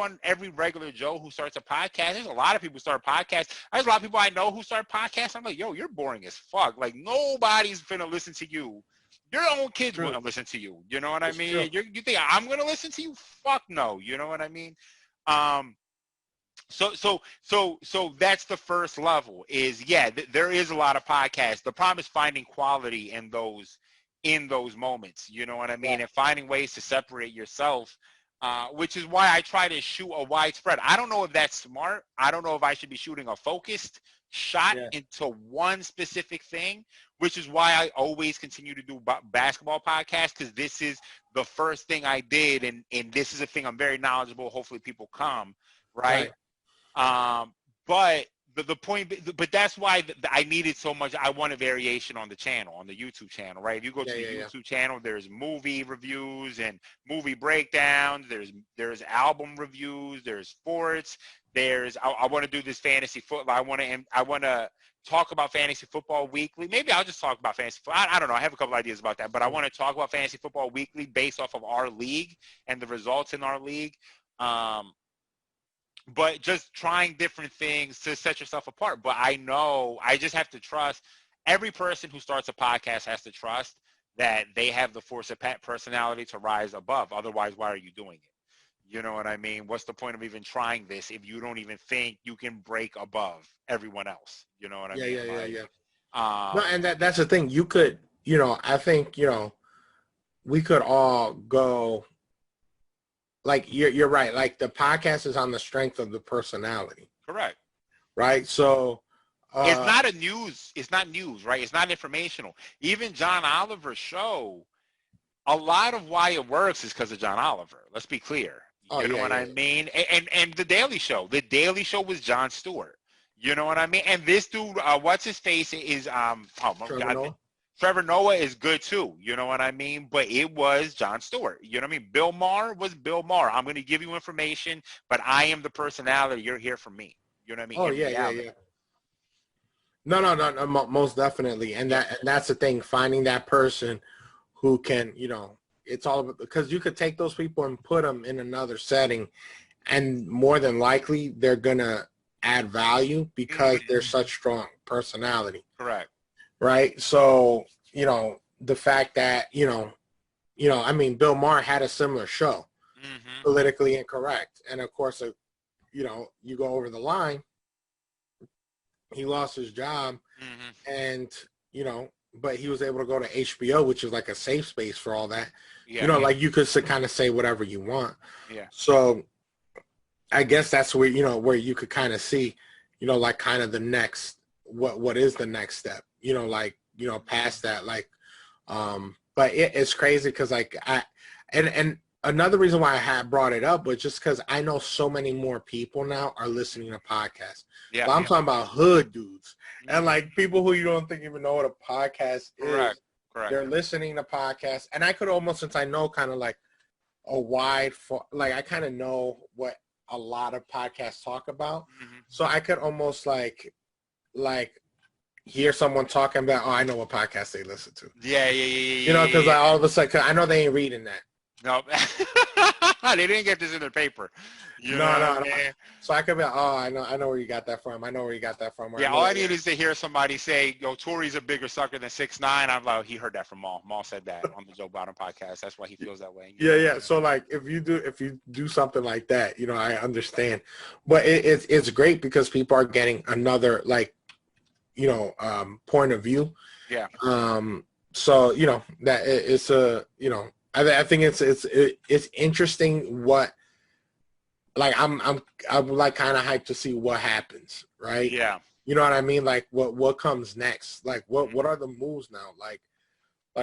regular Joe who starts a podcast, there's a lot of people who start podcasts. There's a lot of people I know who start podcasts. I'm like, yo, you're boring as fuck. Like, nobody's finna listen to you. Your own kids True. wouldn't listen to you. You know what I mean? True. You think I'm gonna listen to you? Fuck no. You know what I mean? So that's the first level is, there is a lot of podcasts. The problem is finding quality in those moments, you know what I mean? And finding ways to separate yourself, which is why I try to shoot a widespread. I don't know if that's smart. I don't know if I should be shooting a focused shot into one specific thing, which is why I always continue to do basketball podcasts, because this is the first thing I did, and this is a thing I'm very knowledgeable. Hopefully people come, right? But the point, but that's why I needed so much. I want a variation on the channel, on the YouTube channel, right? If you go to the YouTube channel, there's movie reviews and movie breakdowns. There's album reviews. There's sports. I want to do this fantasy football. I want to talk about fantasy football weekly. Maybe I'll just talk about fantasy football. I don't know. I have a couple ideas about that, but I want to talk about fantasy football weekly based off of our league and the results in our league. But just trying different things to set yourself apart. But I know I just have to trust. Every person who starts a podcast has to trust that they have the force of personality to rise above. Otherwise, why are you doing it? You know what I mean? What's the point of even trying this if you don't even think you can break above everyone else? You know what I mean? No, and that's the thing. You could, I think, we could all go. Like you're right. Like the podcast is on the strength of the personality. Correct. Right. So it's not news. It's not news, right? It's not informational. Even John Oliver's show, a lot of why it works is because of John Oliver. Let's be clear. You know what I mean? And the Daily Show. The Daily Show was Jon Stewart. You know what I mean? And this dude, what's his face is Trevor Noah is good too, you know what I mean? But it was Jon Stewart, you know what I mean? Bill Maher was Bill Maher. I'm going to give you information, but I am the personality. You're here for me. You know what I mean? Oh, yeah. No, most definitely. And that's the thing, finding that person who can, it's all about, because you could take those people and put them in another setting, and more than likely they're going to add value because they're such strong personality. Correct. Right. So, the fact that, I mean, Bill Maher had a similar show, Politically Incorrect. And of course, you go over the line, he lost his job and, but he was able to go to HBO, which is like a safe space for all that. Like you could kind of say whatever you want. Yeah. So I guess that's where, where you could kind of see, like kind of the next, what is the next step, past that, but it's crazy because like and another reason why I had brought it up was just because I know so many more people now are listening to podcasts. But I'm talking about hood dudes and like people who you don't think even know what a podcast is. Correct. They're listening to podcasts, and I could almost, since I know kind of like a wide, like I kind of know what a lot of podcasts talk about, so I could almost like hear someone talking about, I know what podcast they listen to. Yeah. Because all of a sudden, I know they ain't reading that. No, they didn't get this in their paper. No. So I could be, I know where you got that from. I know where you got that from. Yeah, all I need is to hear somebody say, yo, Tory's a bigger sucker than 6ix9ine. I'm like, he heard that from Maul. Maul said that on the Joe Budden podcast. That's why he feels that way. Yeah. So like, if you do something like that, I understand. But it's great because people are getting another point of view. Yeah. So that it's I think it's interesting what, like I'm like kind of hyped to see what happens, right? Yeah. You know what I mean? Like what comes next? Like what are the moves now? Like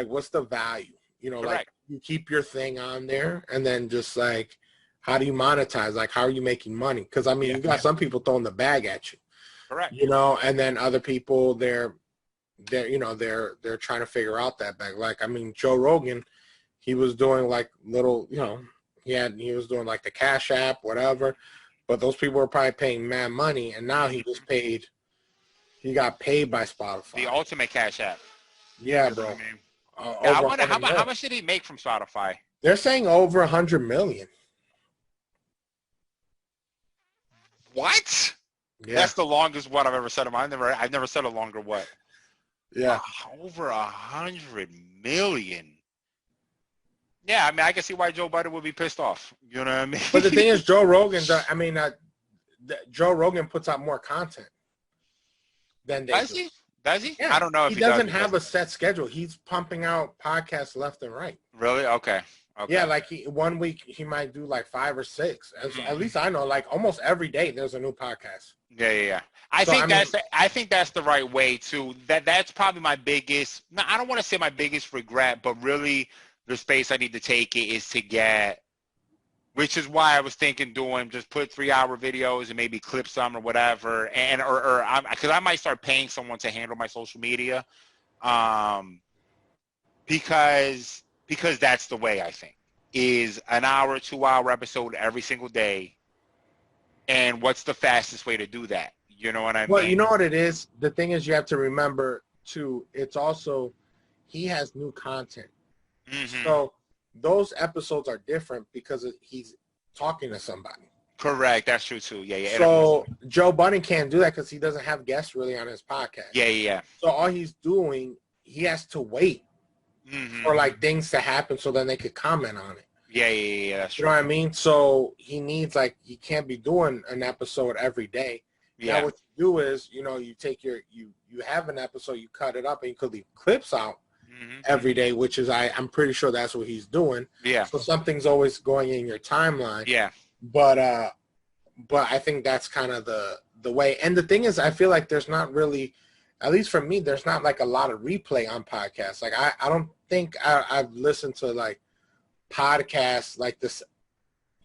what's the value? Like you keep your thing on there, and then just like, how do you monetize? Like, how are you making money? Because I mean, you got some people throwing the bag at you. Correct. And then other people they're trying to figure out that bag. Like, I mean, Joe Rogan, he was doing like little, He was doing like the Cash App, whatever. But those people were probably paying mad money, and now he got paid by Spotify. The ultimate Cash App. Yeah, bro. I wonder how much did he make from Spotify? They're saying over 100 million. What? Yeah. That's the longest what I've ever said. I've never said a longer what. Yeah. Over 100 million. Yeah, I mean, I can see why Joe Budden would be pissed off. You know what I mean? But the thing is, Joe Rogan puts out more content than they do. Does he? Yeah. I don't know if he doesn't have a set schedule. He's pumping out podcasts left and right. Really? Okay. Yeah, like 1 week he might do like 5 or 6. At least I know, like almost every day there's a new podcast. Yeah. I think that's the right way too. That's probably my biggest. No, I don't want to say my biggest regret, but really the space I need to take it is to get. Which is why I was thinking just put 3-hour videos and maybe clip some or whatever, and or because I might start paying someone to handle my social media, because that's the way I think is an hour, 2-hour episode every single day. And what's the fastest way to do that? You know what I mean? Well, you know what it is? The thing is you have to remember too, it's also he has new content. Mm-hmm. So those episodes are different because he's talking to somebody. Correct. That's true too. Yeah. So Joe Budden can't do that because he doesn't have guests really on his podcast. Yeah. So all he's doing, he has to wait for like things to happen so then they could comment on it. Yeah. That's true. You know what I mean? So he needs he can't be doing an episode every day. Yeah. Now what you do is, you take you have an episode, you cut it up, and you could leave clips out every day, which is I'm pretty sure that's what he's doing. Yeah. So something's always going in your timeline. Yeah. But I think that's kind of the way. And the thing is, I feel like there's not really, at least for me, there's not like a lot of replay on podcasts. Like I don't think I've listened to like podcasts like this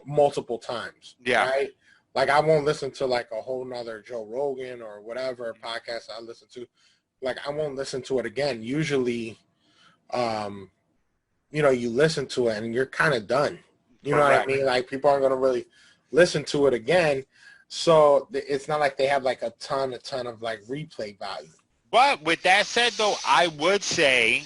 multiple times. Yeah. Right. Like I won't listen to like a whole nother Joe Rogan or whatever podcast I listen to. Like I won't listen to it again. Usually, you listen to it and you're kind of done. You know what I mean? Like people aren't going to really listen to it again. So it's not like they have like a ton of like replay value. But with that said, though, I would say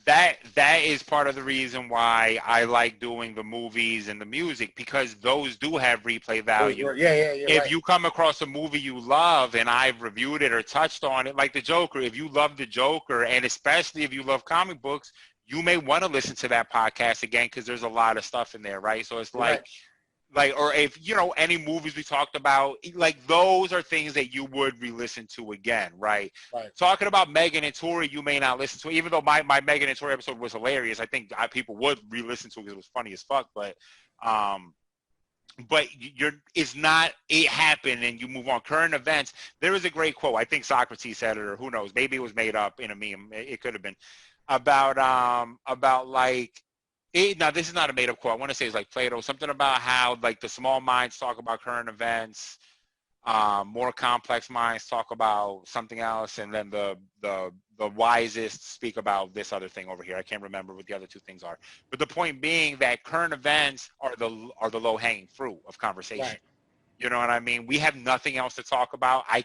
that is part of the reason why I like doing the movies and the music, because those do have replay value. Yeah. If you come across a movie you love and I've reviewed it or touched on it, like The Joker, if you love The Joker, and especially if you love comic books, you may want to listen to that podcast again because there's a lot of stuff in there, right? So it's or if, any movies we talked about, like those are things that you would re-listen to again, right? Talking about Megan and Tori, you may not listen to, even though my Megan and Tori episode was hilarious. I think people would re-listen to it because it was funny as fuck, but it happened and you move on. Current events, there was a great quote. I think Socrates said it, or who knows, maybe it was made up in a meme. It could have been about like, now, this is not a made-up quote. I want to say it's like Plato, something about how like the small minds talk about current events, more complex minds talk about something else, and then the wisest speak about this other thing over here. I can't remember what the other two things are. But the point being that current events are the low-hanging fruit of conversation. Right. You know what I mean? We have nothing else to talk about. I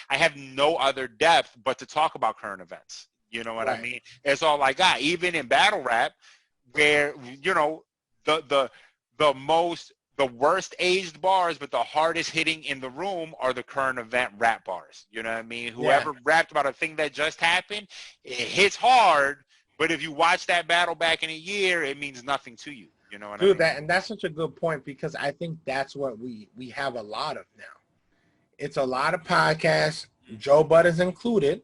have no other depth but to talk about current events. You know what I mean? It's all I got. Even in battle rap, where the worst aged bars but the hardest hitting in the room are the current event rap bars. You know what I mean? Whoever rapped about a thing that just happened, it hits hard, but if you watch that battle back in a year, it means nothing to you. You know what I mean? And that's such a good point, because I think that's what we have a lot of now. It's a lot of podcasts, Joe Budden's included,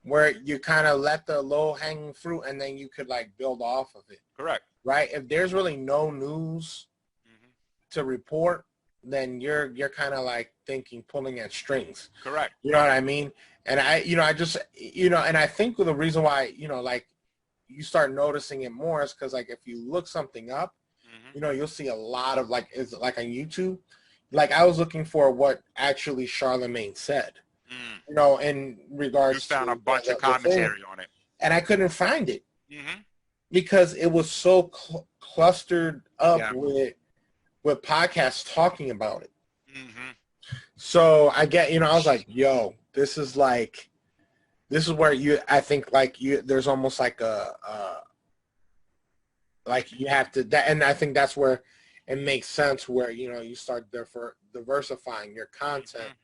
where you kind of let the low-hanging fruit and then you could like build off of it. Correct. Right? If there's really no news to report, then you're kind of like pulling at strings. Correct. You know what I mean? And I just, and I think the reason why, like you start noticing it more is because like if you look something up, you'll see a lot of like, it's like on YouTube, like I was looking for what actually Charlemagne said. In regards you found to a bunch of commentary on it, and I couldn't find it. because it was so clustered up with podcasts talking about it. Mm-hmm. So I get, I was like, yo, this is where I think there's almost like like you have to, and I think that's where it makes sense where, you start diversifying your content,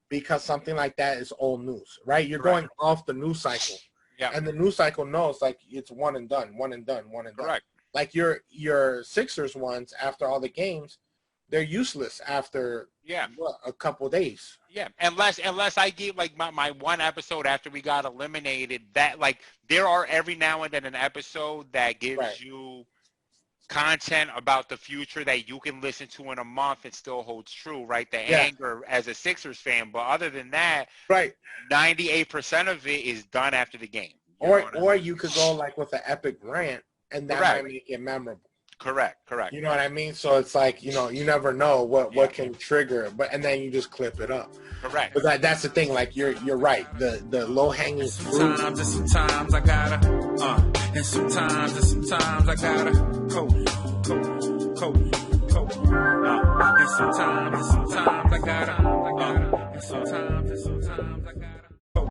because something like that is old news, right? You're going off the news cycle. Yeah. And the news cycle knows like it's one and done. Correct. Like your Sixers ones after all the games, they're useless after a couple of days. Yeah, unless I give like my one episode after we got eliminated, that like there are every now and then an episode that gives you content about the future that you can listen to in a month and still holds true, right? The anger as a Sixers fan, but other than that, 98% of it is done after the game. Or you could go like with an epic rant, and that might make it memorable. Correct. You know what I mean? So it's like, you never know what can trigger it, and then you just clip it up. Correct. But that's the thing. Like you're right. The low hanging fruit. Sometimes I gotta, and sometimes I gotta coach. And sometimes I gotta, and sometimes I gotta.